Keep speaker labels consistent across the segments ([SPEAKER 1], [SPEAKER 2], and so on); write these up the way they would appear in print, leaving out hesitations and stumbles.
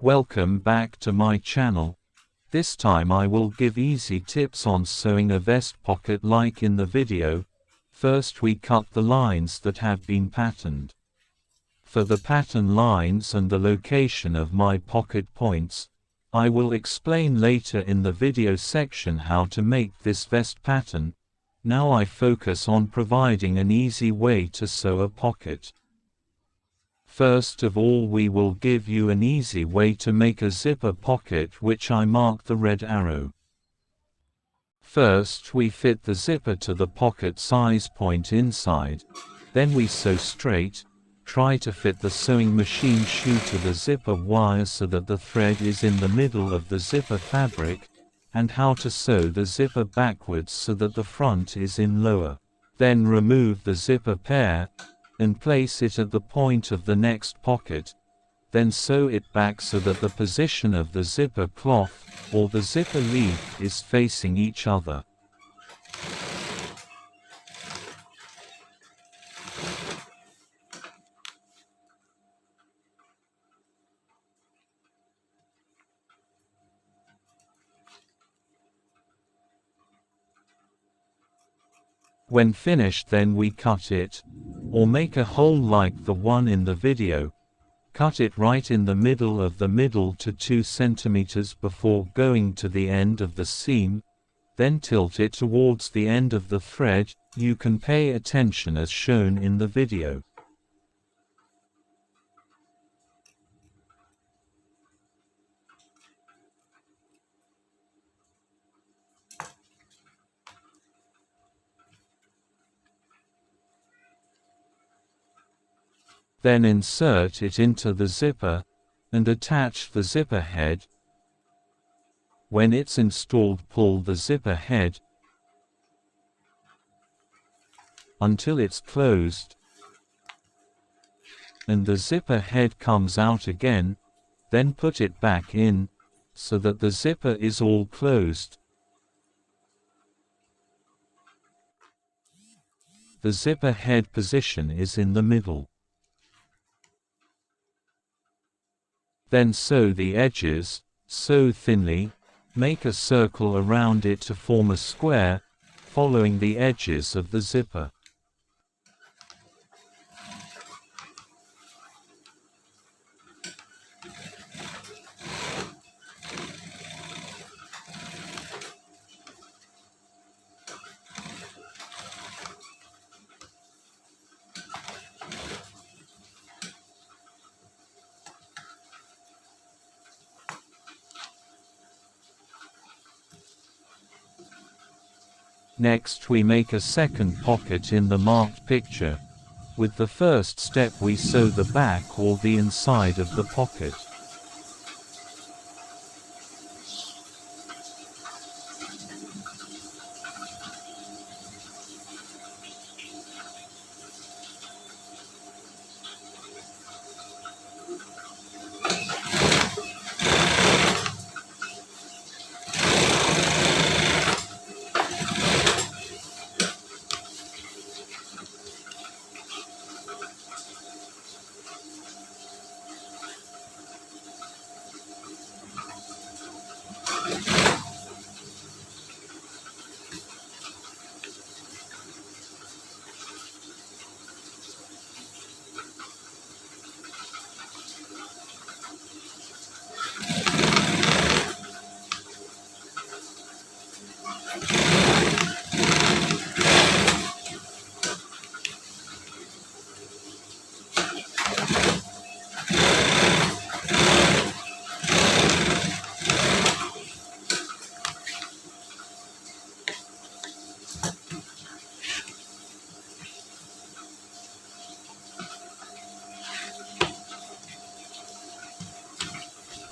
[SPEAKER 1] Welcome back to my channel. This time I will give easy tips on sewing a vest pocket like in the video. First we cut the lines that have been patterned. For the pattern lines and the location of my pocket points, I will explain later in the video section how to make this vest pattern. Now I focus on providing an easy way to sew a pocket. First of all, we will give you an easy way to make a zipper pocket, which I mark the red arrow. First we fit the zipper to the pocket size point inside, then we sew straight. Try to fit the sewing machine shoe to the zipper wire so that the thread is in the middle of the zipper fabric, and how to sew the zipper backwards so that the front is in lower. Then remove the zipper pair and place it at the point of the next pocket, then sew it back so that the position of the zipper cloth or the zipper leaf is facing each other. When finished, then we cut it, or make a hole like the one in the video. Cut it right in the middle of the middle to 2 centimeters before going to the end of the seam, then tilt it towards the end of the thread. You can pay attention as shown in the video. Then insert it into the zipper, and attach the zipper head. When it's installed, pull the zipper head until it's closed, and the zipper head comes out again, then put it back in, so that the zipper is all closed. The zipper head position is in the middle. Then sew the edges, sew thinly, make a circle around it to form a square, following the edges of the zipper. Next we make a second pocket in the marked picture. With the first step we sew the back or the inside of the pocket.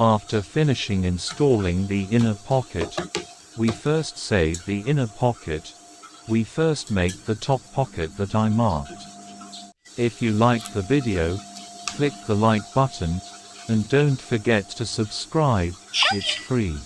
[SPEAKER 1] After finishing installing the inner pocket, we first save the inner pocket. We first make the top pocket that I marked. If you liked the video, click the like button, and don't forget to subscribe, it's free.